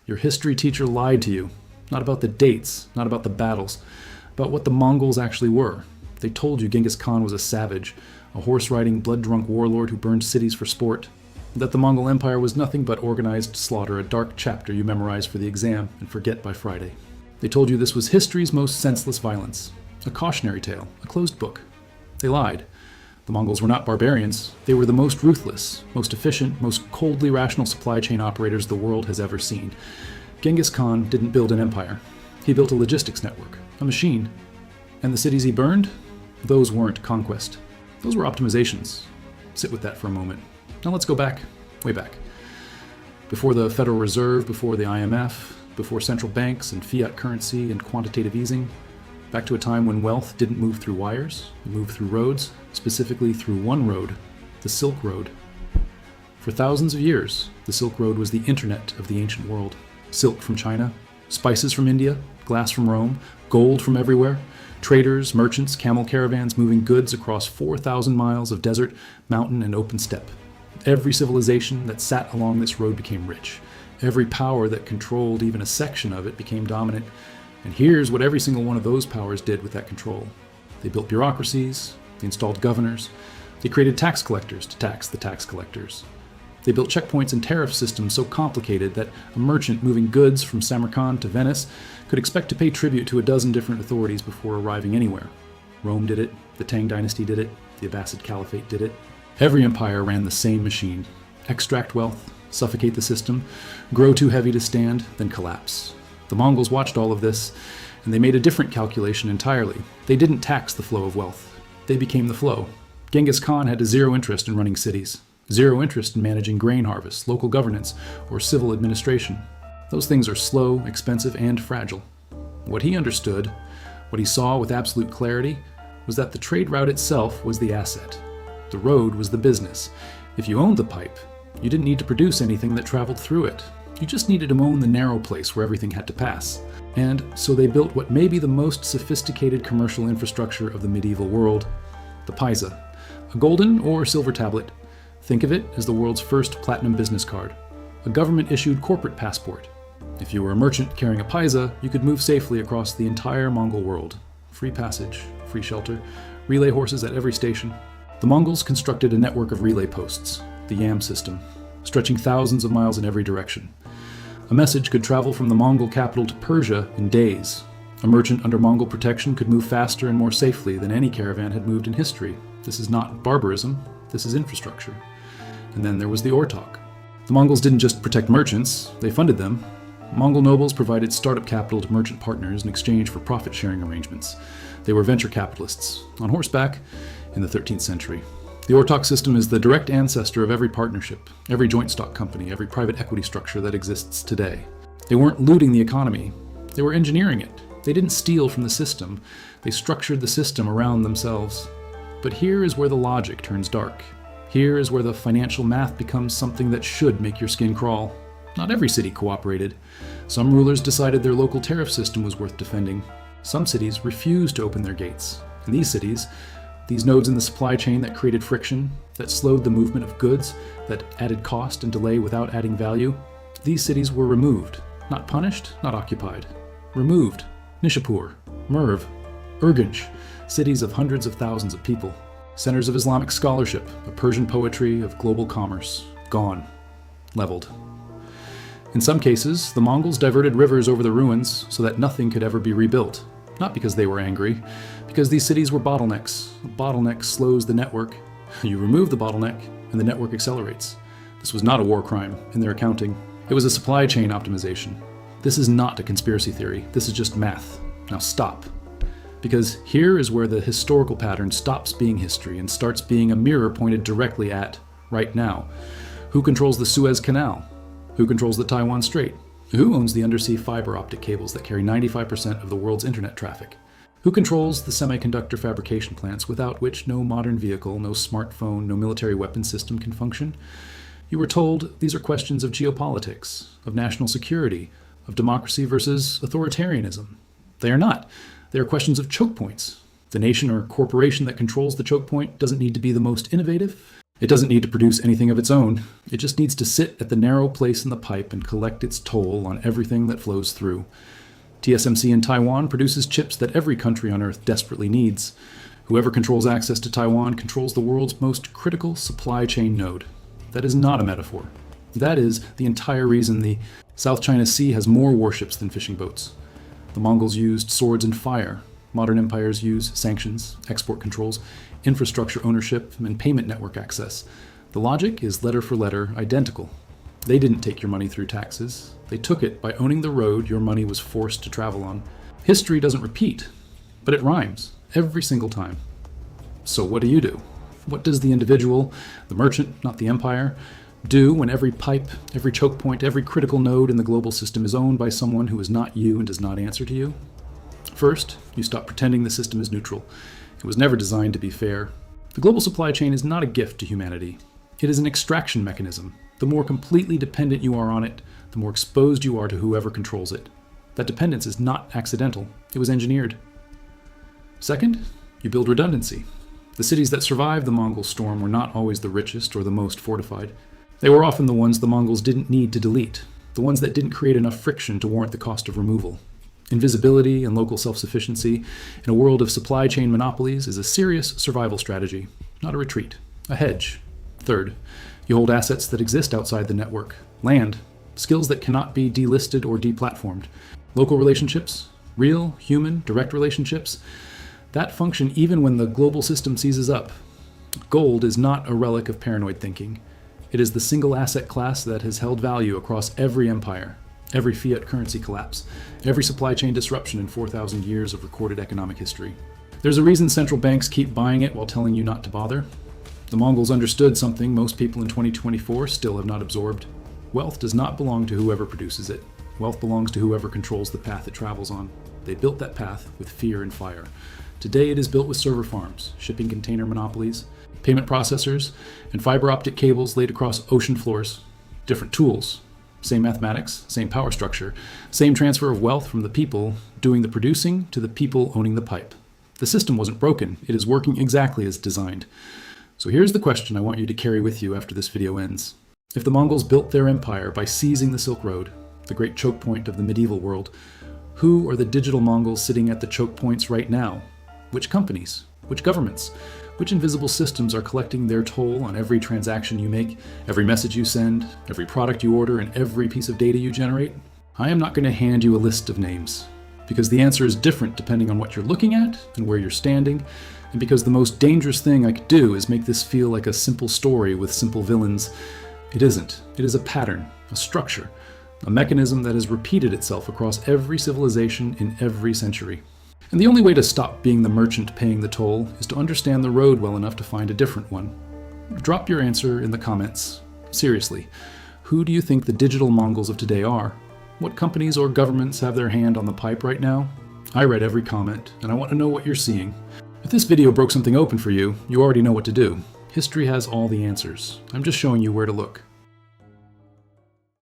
Your history teacher lied to you. Not about the dates, not about the battles, about what the Mongols actually were. They told you Genghis Khan was a savage, a horse-riding, blood-drunk warlord who burned cities for sport. That the Mongol Empire was nothing but organized slaughter, a dark chapter you memorize for the exam and forget by Friday. They told you this was history's most senseless violence, a cautionary tale, a closed book. They lied. The Mongols were not barbarians. They were the most ruthless, most efficient, most coldly rational supply chain operators the world has ever seen. Genghis Khan didn't build an empire. He built a logistics network, a machine. And the cities he burned? Those weren't conquest. Those were optimizations. Sit with that for a moment. Now let's go back, way back. Before the Federal Reserve, before the IMF, before central banks and fiat currency and quantitative easing, back to a time when wealth didn't move through wires, it moved through roads, specifically through one road, the Silk Road. For thousands of years, the Silk Road was the internet of the ancient world. Silk from China, spices from India, glass from Rome, gold from everywhere, traders, merchants, camel caravans moving goods across 4,000 miles of desert, mountain, and open steppe. Every civilization that sat along this road became rich. Every power that controlled even a section of it became dominant. And here's what every single one of those powers did with that control. They built bureaucracies, they installed governors, they created tax collectors to tax the tax collectors. They built checkpoints and tariff systems so complicated that a merchant moving goods from Samarkand to Venice could expect to pay tribute to a dozen different authorities before arriving anywhere. Rome did it, the Tang dynasty did it, the Abbasid Caliphate did it. Every empire ran the same machine. Extract wealth, suffocate the system, grow too heavy to stand, then collapse. The Mongols watched all of this, and they made a different calculation entirely. They didn't tax the flow of wealth. They became the flow. Genghis Khan had zero interest in running cities, zero interest in managing grain harvests, local governance, or civil administration. Those things are slow, expensive, and fragile. What he understood, what he saw with absolute clarity, was that the trade route itself was the asset. The road was the business. If you owned the pipe, you didn't need to produce anything that traveled through it. You just needed to own the narrow place where everything had to pass. And so they built what may be the most sophisticated commercial infrastructure of the medieval world, the Paiza, a golden or silver tablet. Think of it as the world's first platinum business card, a government-issued corporate passport. If you were a merchant carrying a Paiza, you could move safely across the entire Mongol world. Free passage, free shelter, relay horses at every station. The Mongols constructed a network of relay posts, the Yam system, stretching thousands of miles in every direction. A message could travel from the Mongol capital to Persia in days. A merchant under Mongol protection could move faster and more safely than any caravan had moved in history. This is not barbarism, this is infrastructure. And then there was the Ortok. The Mongols didn't just protect merchants, they funded them. Mongol nobles provided startup capital to merchant partners in exchange for profit-sharing arrangements. They were venture capitalists, on horseback, in the 13th century. The Ortok system is the direct ancestor of every partnership, every joint stock company, every private equity structure that exists today. They weren't looting the economy, they were engineering it. They didn't steal from the system, they structured the system around themselves. But here is where the logic turns dark. Here is where the financial math becomes something that should make your skin crawl. Not every city cooperated. Some rulers decided their local tariff system was worth defending. Some cities refused to open their gates. In these cities, these nodes in the supply chain that created friction, that slowed the movement of goods, that added cost and delay without adding value, these cities were removed. Not punished, not occupied. Removed. Nishapur, Merv, Urgench, cities of hundreds of thousands of people. Centers of Islamic scholarship, of Persian poetry, of global commerce. Gone. Leveled. In some cases, the Mongols diverted rivers over the ruins so that nothing could ever be rebuilt. Not because they were angry, because these cities were bottlenecks. A bottleneck slows the network. You remove the bottleneck, and the network accelerates. This was not a war crime in their accounting. It was a supply chain optimization. This is not a conspiracy theory. This is just math. Now stop. Because here is where the historical pattern stops being history and starts being a mirror pointed directly at right now. Who controls the Suez Canal? Who controls the Taiwan Strait? Who owns the undersea fiber optic cables that carry 95% of the world's internet traffic? Who controls the semiconductor fabrication plants without which no modern vehicle, no smartphone, no military weapon system can function? You were told these are questions of geopolitics, of national security, of democracy versus authoritarianism. They are not. They are questions of choke points. The nation or corporation that controls the choke point doesn't need to be the most innovative. It doesn't need to produce anything of its own. It just needs to sit at the narrow place in the pipe and collect its toll on everything that flows through. TSMC in Taiwan produces chips that every country on Earth desperately needs. Whoever controls access to Taiwan controls the world's most critical supply chain node. That is not a metaphor. That is the entire reason the South China Sea has more warships than fishing boats. The Mongols used swords and fire. Modern empires use sanctions, export controls, infrastructure ownership, and payment network access. The logic is letter for letter identical. They didn't take your money through taxes. They took it by owning the road your money was forced to travel on. History doesn't repeat, but it rhymes every single time. So what do? What does the individual, the merchant, not the empire, do when every pipe, every choke point, every critical node in the global system is owned by someone who is not you and does not answer to you? First, you stop pretending the system is neutral. It was never designed to be fair. The global supply chain is not a gift to humanity. It is an extraction mechanism. The more completely dependent you are on it, the more exposed you are to whoever controls it. That dependence is not accidental. It was engineered. Second, you build redundancy. The cities that survived the Mongol storm were not always the richest or the most fortified. They were often the ones the Mongols didn't need to delete, the ones that didn't create enough friction to warrant the cost of removal. Invisibility and local self-sufficiency in a world of supply chain monopolies is a serious survival strategy, not a retreat, a hedge. Third, you hold assets that exist outside the network, land, skills that cannot be delisted or deplatformed, local relationships, real, human, direct relationships, that function even when the global system seizes up. Gold is not a relic of paranoid thinking. It is the single asset class that has held value across every empire, every fiat currency collapse, every supply chain disruption in 4,000 years of recorded economic history. There's a reason central banks keep buying it while telling you not to bother. The Mongols understood something most people in 2024 still have not absorbed. Wealth does not belong to whoever produces it. Wealth belongs to whoever controls the path it travels on. They built that path with fear and fire. Today it is built with server farms, shipping container monopolies, payment processors, and fiber optic cables laid across ocean floors. Different tools, same mathematics, same power structure, same transfer of wealth from the people doing the producing to the people owning the pipe. The system wasn't broken. It is working exactly as designed. So here's the question I want you to carry with you after this video ends. If the Mongols built their empire by seizing the Silk Road, the great choke point of the medieval world, who are the digital Mongols sitting at the choke points right now? Which companies? Which governments? Which invisible systems are collecting their toll on every transaction you make, every message you send, every product you order, and every piece of data you generate? I am not going to hand you a list of names, because the answer is different depending on what you're looking at and where you're standing, and because the most dangerous thing I could do is make this feel like a simple story with simple villains. It isn't. It is a pattern, a structure, a mechanism that has repeated itself across every civilization in every century. And the only way to stop being the merchant paying the toll is to understand the road well enough to find a different one. Drop your answer in the comments. Seriously, who do you think the digital Mongols of today are? What companies or governments have their hand on the pipe right now? I read every comment, and I want to know what you're seeing. If this video broke something open for you, you already know what to do. History has all the answers. I'm just showing you where to look.